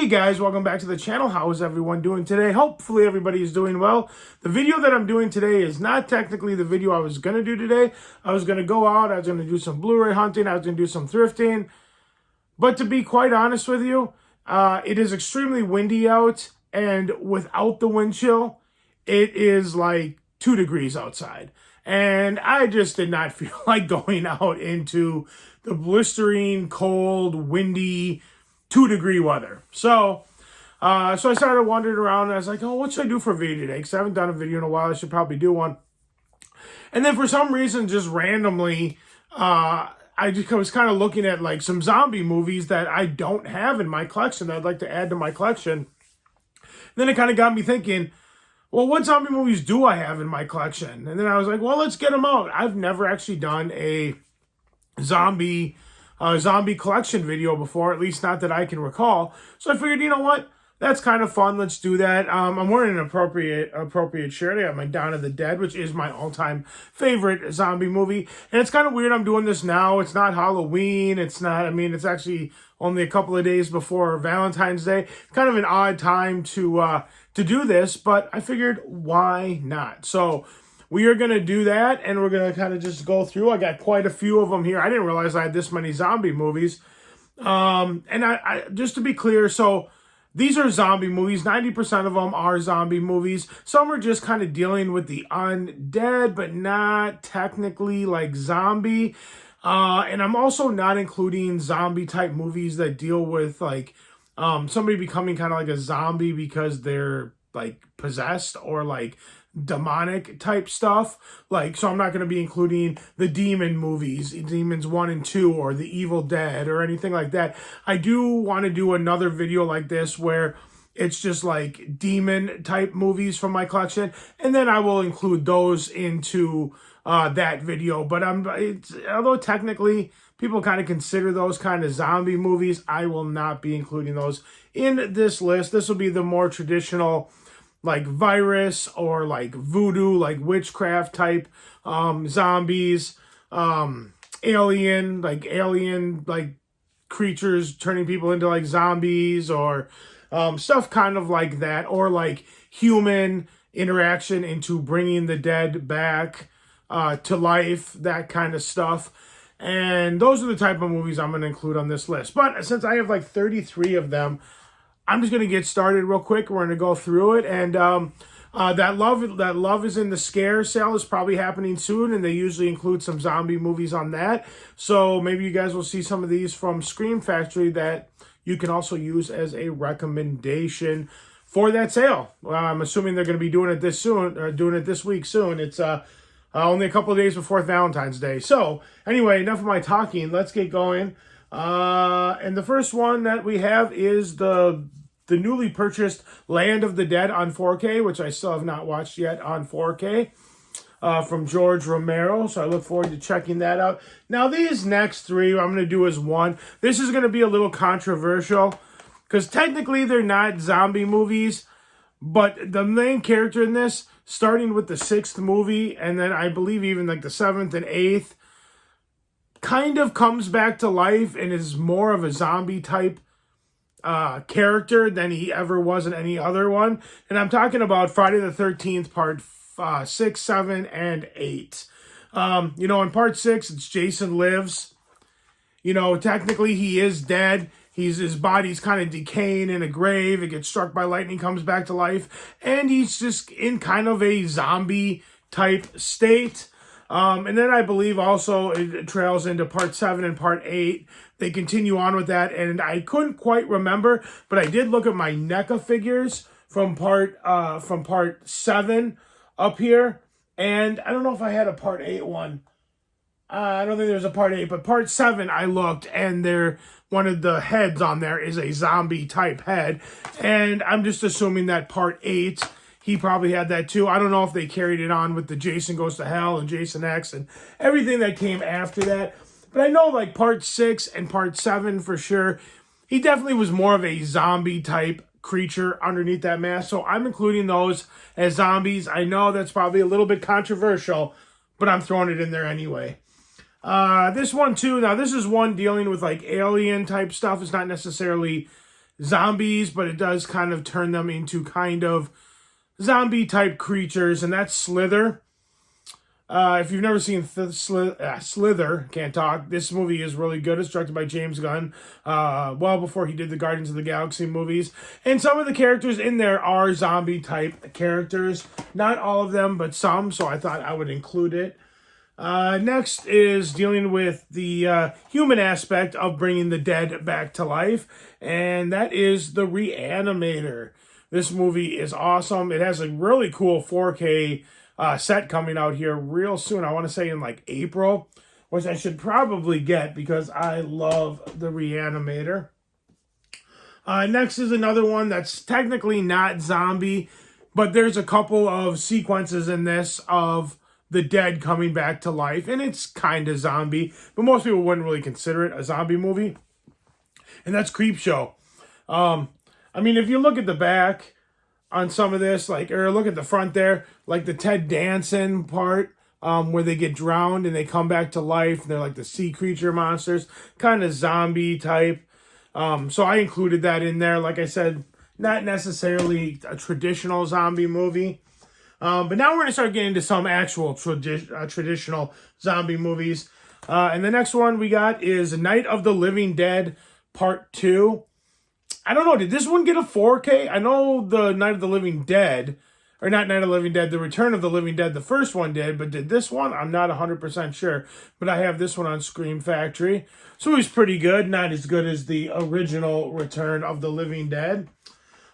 Hey guys, welcome back to the channel. How is everyone doing today? Hopefully everybody is doing well. The video that I'm doing today is not technically the video I was going to do today. I was going to go out, I was going to do some Blu-ray hunting, I was going to do some thrifting. But to be quite honest with you, it is extremely windy out, and without the wind chill, it is like 2 degrees outside. And I just did not feel like going out into the blistering, cold, windy, 2-degree weather. So I started wandering around, and I was like, oh, what should I do for a video today? Because I haven't done a video in a while. I should probably do one. And then for some reason, just randomly, I was kind of looking at like some zombie movies that I don't have in my collection that I'd like to add to my collection. Then it kind of got me thinking, well, what zombie movies do I have in my collection? And then I was like, well, let's get them out. I've never actually done a zombie collection video before, at least not that I can recall. So I figured, you know what? That's kind of fun. Let's do that. I'm wearing an appropriate shirt. I got my Dawn of the Dead, which is my all-time favorite zombie movie. And it's kind of weird I'm doing this now. It's not Halloween. It's actually only a couple of days before Valentine's Day. It's kind of an odd time to do this, but I figured, why not? So we are going to do that, and we're going to kind of just go through. I got quite a few of them here. I didn't realize I had this many zombie movies. And I just to be clear, so these are zombie movies. 90% of them are zombie movies. Some are just kind of dealing with the undead, but not technically like zombie. And I'm also not including zombie-type movies that deal with like somebody becoming kind of like a zombie because they're like possessed or like demonic type stuff. Like, so I'm not going to be including the demon movies, Demons 1 and 2, or The Evil Dead, or anything like that. I do want to do another video like this where it's just like demon type movies from my collection, and then I will include those into that video. But although technically people kind of consider those kind of zombie movies, I will not be including those in this list. This will be the more traditional, like virus or like voodoo, like witchcraft type zombies, alien like creatures turning people into like zombies, or stuff kind of like that, or like human interaction into bringing the dead back to life, that kind of stuff. And those are the type of movies I'm going to include on this list. But since I have like 33 of them, I'm just going to get started real quick. We're going to go through it. And that Love is in the Scare sale is probably happening soon, and they usually include some zombie movies on that. So maybe you guys will see some of these from Scream Factory that you can also use as a recommendation for that sale. I'm assuming they're going to be doing it this week soon. It's only a couple of days before Valentine's Day. So anyway, enough of my talking. Let's get going. And the first one that we have is the newly purchased Land of the Dead on 4K, which I still have not watched yet on 4K, from George Romero. So I look forward to checking that out. Now, these next three I'm going to do as one. This is going to be a little controversial because technically they're not zombie movies, but the main character in this, starting with the 6th movie, and then I believe even like the 7th and 8th, kind of comes back to life and is more of a zombie type character than he ever was in any other one. And I'm talking about Friday the 13th, part 6, 7, and 8. In part 6, it's Jason Lives. Technically he is dead. His body's kind of decaying in a grave. It gets struck by lightning, comes back to life, and he's just in kind of a zombie type state. And then I believe also it trails into part 7 and part 8. They continue on with that, and I couldn't quite remember, but I did look at my NECA figures from part 7 up here, and I don't know if I had a part 8 one. I don't think there's a part 8, but part 7 I looked, and one of the heads on there is a zombie type head, and I'm just assuming that part 8, he probably had that too. I don't know if they carried it on with the Jason Goes to Hell and Jason X and everything that came after that. But I know like part 6 and part 7 for sure, he definitely was more of a zombie type creature underneath that mask. So I'm including those as zombies. I know that's probably a little bit controversial, but I'm throwing it in there anyway. This one too, now this is one dealing with like alien type stuff. It's not necessarily zombies, but it does kind of turn them into kind of zombie type creatures, and that's Slither. If you've never seen Slither, can't talk, this movie is really good. It's directed by James Gunn, well before he did the Guardians of the Galaxy movies. And some of the characters in there are zombie type characters. Not all of them, but some, so I thought I would include it. Next is dealing with the human aspect of bringing the dead back to life, and that is The Reanimator. This movie is awesome. It has a really cool 4K set coming out here real soon. I want to say in like April, which I should probably get because I love The Reanimator. Next is another one that's technically not zombie, but there's a couple of sequences in this of the dead coming back to life, and it's kind of zombie, but most people wouldn't really consider it a zombie movie, and that's Creepshow. I mean, if you look at the back on some of this, like, or look at the front there, like the Ted Danson part, where they get drowned and they come back to life, and they're like the sea creature monsters, kind of zombie type. So I included that in there. Like I said, not necessarily a traditional zombie movie. But now we're going to start getting into some actual traditional zombie movies. And the next one we got is Night of the Living Dead Part 2. I don't know, did this one get a 4K? I know the Night of the Living Dead, or not Night of the Living Dead, the Return of the Living Dead, the first one did, but did this one? I'm not 100% sure. But I have this one on Scream Factory. So it's pretty good, not as good as the original Return of the Living Dead.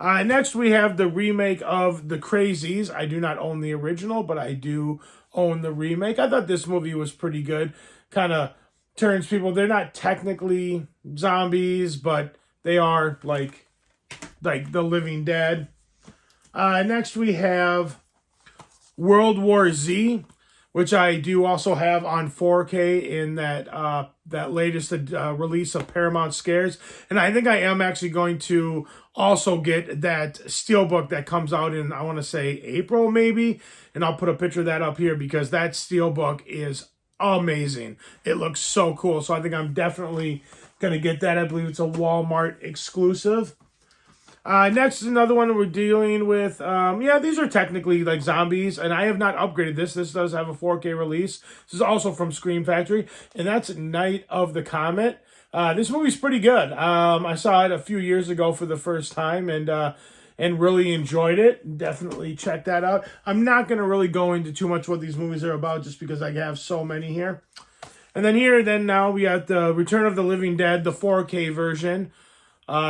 Next, we have the remake of The Crazies. I do not own the original, but I do own the remake. I thought this movie was pretty good. Kind of turns people, they're not technically zombies, but they are like the Living Dead. Next, we have World War Z, which I do also have on 4K in that latest release of Paramount Scares. And I think I am actually going to also get that steelbook that comes out in, I want to say, April maybe. And I'll put a picture of that up here because that steelbook is amazing. It looks so cool. So I think I'm definitely going to get that. I believe it's a Walmart exclusive. Next is another one we're dealing with. Yeah, these are technically like zombies, and I have not upgraded this. This does have a 4K release. This is also from Scream Factory, and that's Night of the Comet. This movie's pretty good. I saw it a few years ago for the first time, and really enjoyed it. Definitely check that out. I'm not going to really go into too much what these movies are about, just because I have so many here. And then now we got the Return of the Living Dead, the 4K version.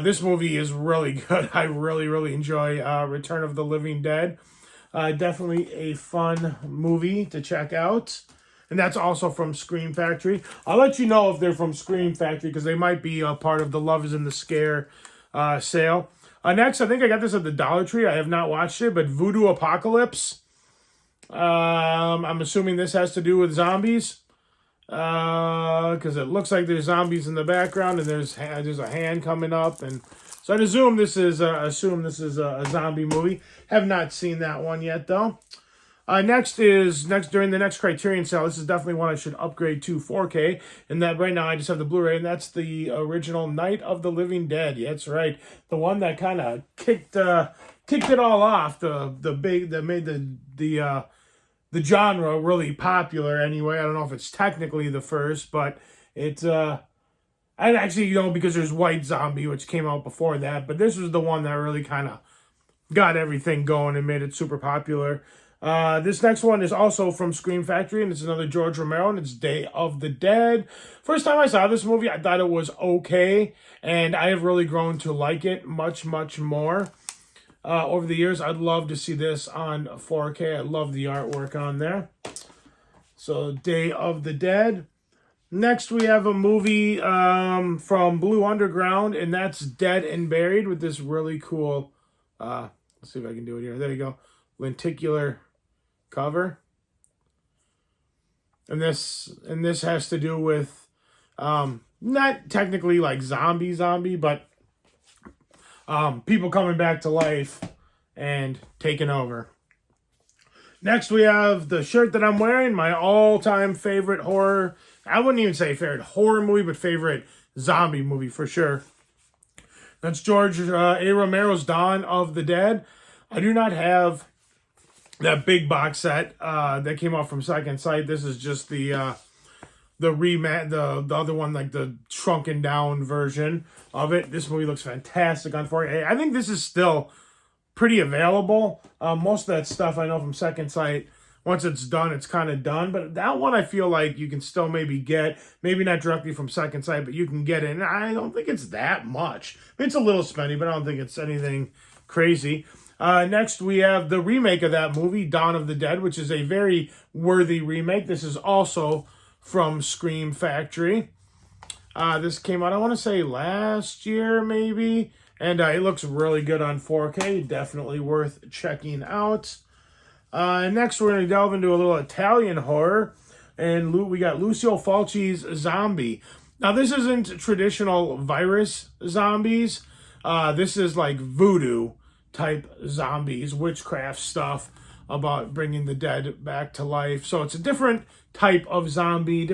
This movie is really good. I really, really enjoy Return of the Living Dead. Definitely a fun movie to check out. And that's also from Scream Factory. I'll let you know if they're from Scream Factory because they might be a part of the Love is in the Scare sale. Next, I think I got this at the Dollar Tree. I have not watched it, but Voodoo Apocalypse. I'm assuming this has to do with zombies. Because it looks like there's zombies in the background, and there's a hand coming up, and so I'd assume this is a zombie movie. Have not seen that one yet though. Next during the next Criterion sale. This is definitely one I should upgrade to 4K, and that right now I just have the Blu-ray, and that's the original Night of the Living Dead. Yeah, that's right, the one that kind of kicked it all off. That made the genre really popular anyway. I don't know if it's technically the first, but it's I actually, because there's White Zombie, which came out before that, but this was the one that really kind of got everything going and made it super popular. This next one is also from Scream Factory, and it's another George Romero, and it's Day of the Dead. First time I saw this movie, I thought it was okay, and I have really grown to like it much, much more. Over the years, I'd love to see this on 4K. I love the artwork on there. So, Day of the Dead. Next, we have a movie from Blue Underground, and that's Dead and Buried with this really cool, let's see if I can do it here. There you go. Lenticular cover. And this has to do with, not technically like zombie, but people coming back to life and taking over. Next, we have the shirt that I'm wearing, my all-time favorite horror. I wouldn't even say favorite horror movie, but favorite zombie movie for sure. That's George A. Romero's Dawn of the Dead. I do not have that big box set that came out from Second Sight. This is just the other one, like the shrunken down version of it. This movie looks fantastic on 4K. I think this is still pretty available. Most of that stuff I know from Second Sight, once it's done, it's kind of done. But that one I feel like you can still maybe get, maybe not directly from Second Sight, but you can get it. And I don't think it's that much. I mean, it's a little spendy, but I don't think it's anything crazy. Next, we have the remake of that movie, Dawn of the Dead, which is a very worthy remake. This is also from Scream Factory. This came out, I want to say, last year, maybe. And it looks really good on 4K. Definitely worth checking out. Next, we're going to delve into a little Italian horror. And we got Lucio Fulci's Zombie. Now, this isn't traditional virus zombies. This is like voodoo type zombies, witchcraft stuff about bringing the dead back to life. So it's a different type of zombie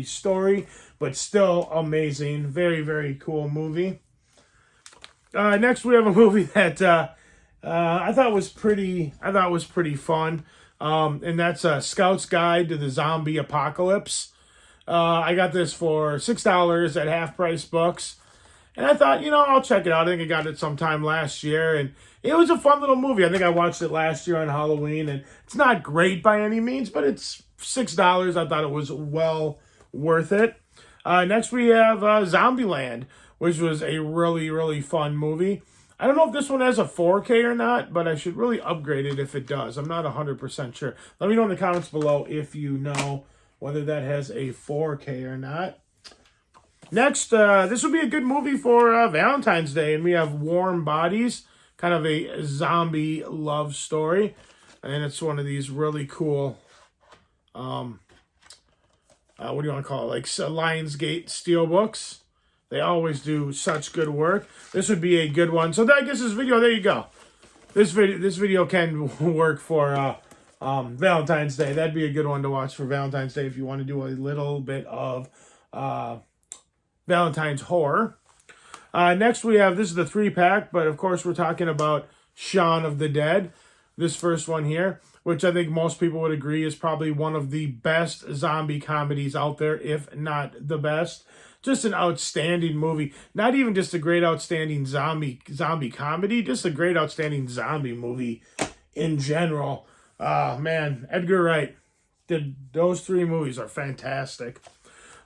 story, but still amazing. Very, very cool movie. Next, we have a movie that I thought was pretty fun, and that's Scout's Guide to the Zombie Apocalypse. I got this for $6 at Half Price Books. And I thought, I'll check it out. I think I got it sometime last year. And it was a fun little movie. I think I watched it last year on Halloween. And it's not great by any means, but it's $6. I thought it was well worth it. Next, we have Zombieland, which was a really, really fun movie. I don't know if this one has a 4K or not, but I should really upgrade it if it does. I'm not 100% sure. Let me know in the comments below if you know whether that has a 4K or not. Next, this would be a good movie for Valentine's Day, and we have Warm Bodies, kind of a zombie love story, and it's one of these really cool, what do you want to call it, like Lionsgate steelbooks. They always do such good work. This would be a good one. So I guess this video, there you go. This video can work for Valentine's Day. That'd be a good one to watch for Valentine's Day if you want to do a little bit of Valentine's horror. Next we have, this is the 3-pack, but of course we're talking about Shaun of the Dead. This first one here, which I think most people would agree is probably one of the best zombie comedies out there, if not the best. Just an outstanding movie. Not even just a great outstanding zombie comedy, just a great outstanding zombie movie in general. Man, Edgar Wright those 3 movies are fantastic.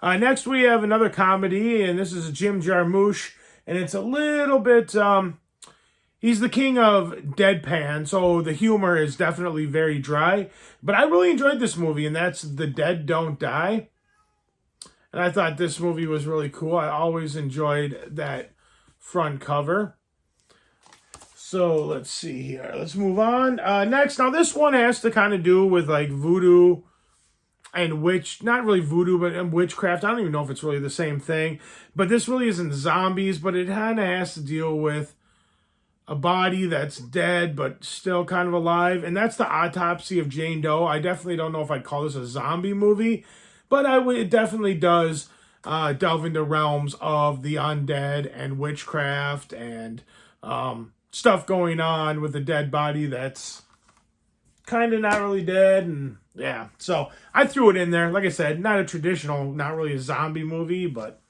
Next, we have another comedy, and this is Jim Jarmusch, and it's a little bit, he's the king of deadpan, so the humor is definitely very dry, but I really enjoyed this movie, and that's The Dead Don't Die, and I thought this movie was really cool. I always enjoyed that front cover. So, let's see here. Let's move on. Next, now this one has to kind of do with, like, voodoo and not really voodoo, but witchcraft. I don't even know if it's really the same thing. But this really isn't zombies, but it kind of has to deal with a body that's dead, but still kind of alive. And that's The Autopsy of Jane Doe. I definitely don't know if I'd call this a zombie movie, but it definitely does delve into realms of the undead and witchcraft and stuff going on with a dead body that's kind of not really dead. And yeah, so I threw it in there. Like I said, not a traditional, not really a zombie movie, but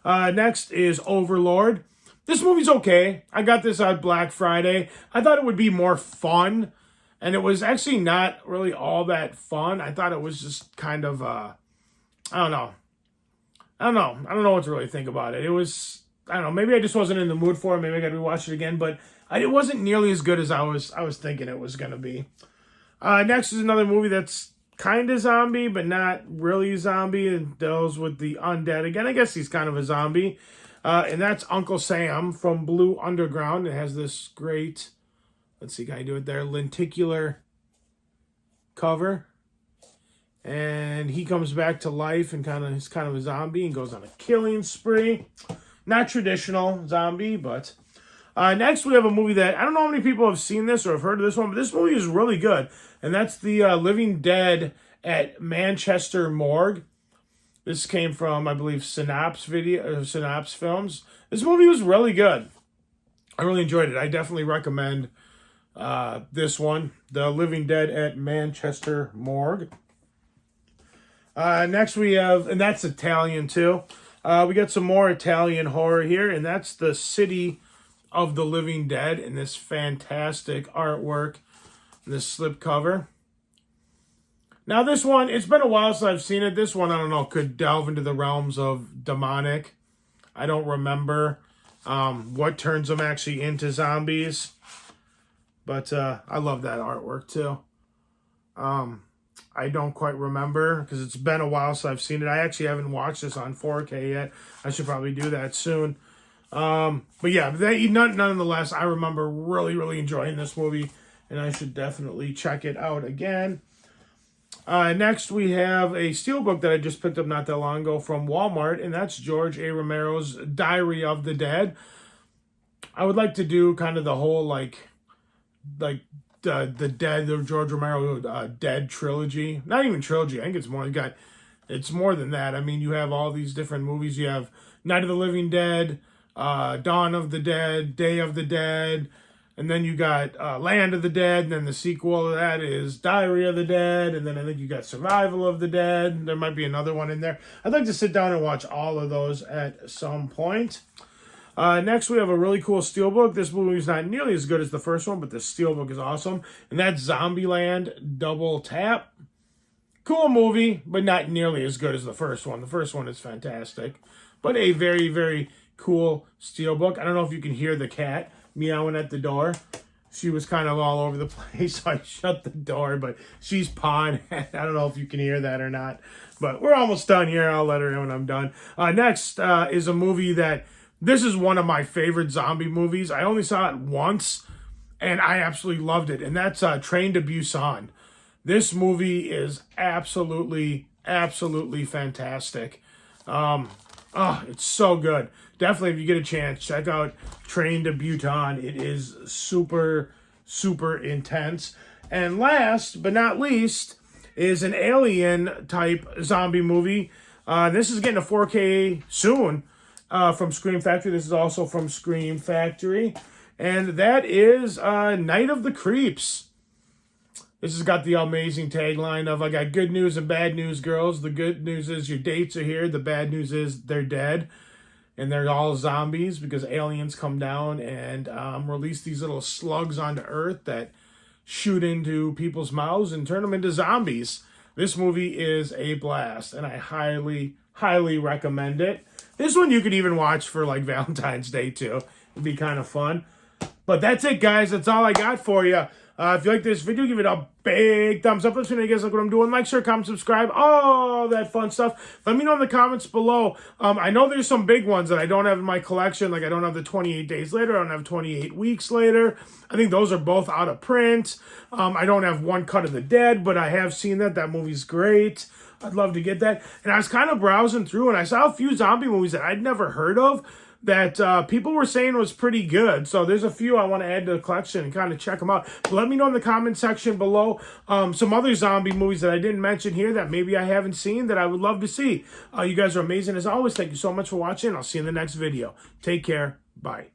next is Overlord. This movie's okay. I got this on Black Friday. I thought it would be more fun, and it was actually not really all that fun. I thought it was just kind of, I don't know what to really think about it. It was, I don't know, maybe I just wasn't in the mood for it. Maybe I got to rewatch it again, but it wasn't nearly as good as I was thinking it was going to be. Next is another movie that's kind of zombie, but not really zombie. It deals with the undead. Again, I guess he's kind of a zombie. And that's Uncle Sam from Blue Underground. It has this great, let's see, can I do it there? Lenticular cover. And he comes back to life and he's kind of a zombie and goes on a killing spree. Not traditional zombie, but... next, we have a movie that, I don't know how many people have seen this or have heard of this one, but this movie is really good. And that's the Living Dead at Manchester Morgue. This came from, I believe, Synapse Films. This movie was really good. I really enjoyed it. I definitely recommend this one, The Living Dead at Manchester Morgue. Next we have, and that's Italian too. We got some more Italian horror here, and that's The City of the Living Dead, and this fantastic artwork, this slipcover. Now this one, it's been a while since I've seen it. This one, I don't know, could delve into the realms of demonic. I don't remember what turns them actually into zombies. But I love that artwork too. I don't quite remember because it's been a while since I've seen it. I actually haven't watched this on 4K yet. I should probably do that soon. But yeah, nonetheless, I remember really, really enjoying this movie. And I should definitely check it out again. Next, we have a steelbook that I just picked up not that long ago from Walmart, and that's George A. Romero's Diary of the Dead. I would like to do kind of the whole, like the George Romero Dead trilogy. Not even trilogy. I think it's more. It's more than that. I mean, you have all these different movies. You have Night of the Living Dead, Dawn of the Dead, Day of the Dead. And then you got Land of the Dead, and then the sequel to that is Diary of the Dead, and then I think you got Survival of the Dead. There might be another one in there. I'd like to sit down and watch all of those at some point. Next, we have a really cool steelbook. This movie is not nearly as good as the first one, but the steelbook is awesome. And that's Zombieland Double Tap. Cool movie, but not nearly as good as the first one. The first one is fantastic. But a very, very cool steelbook. I don't know if you can hear the cat meowing at the door. She was kind of all over the place, so I shut the door, but she's pawing. I don't know if you can hear that or not, but we're almost done here. I'll let her know when I'm done. Next is a movie that, this is one of my favorite zombie movies. I only saw it once, and I absolutely loved it, and that's Train to Busan. This movie is absolutely, absolutely fantastic. It's so good. Definitely, if you get a chance, check out Train to Busan. It is super, super intense. And last but not least is an Alien-type zombie movie. This is getting a 4K soon from Scream Factory. This is also from Scream Factory. And that is Night of the Creeps. This has got the amazing tagline of, I got good news and bad news, girls. The good news is your dates are here. The bad news is they're dead. And they're all zombies because aliens come down and release these little slugs onto Earth that shoot into people's mouths and turn them into zombies. This movie is a blast, and I highly, highly recommend it. This one you could even watch for like Valentine's Day too. It'd be kind of fun. But that's it, guys. That's all I got for you. If you like this video, give it a big thumbs up. Let me know you guys like what I'm doing. Like, share, comment, subscribe, all that fun stuff. Let me know in the comments below. I know there's some big ones that I don't have in my collection. Like, I don't have the 28 Days Later. I don't have 28 Weeks Later. I think those are both out of print. I don't have One Cut of the Dead, but I have seen that. That movie's great. I'd love to get that. And I was kind of browsing through, and I saw a few zombie movies that I'd never heard of that people were saying was pretty good. So there's a few I want to add to the collection and kind of check them out. But let me know in the comment section below some other zombie movies that I didn't mention here that maybe I haven't seen that I would love to see. You guys are amazing as always. Thank you so much for watching. I'll see you in the next video. Take care. Bye.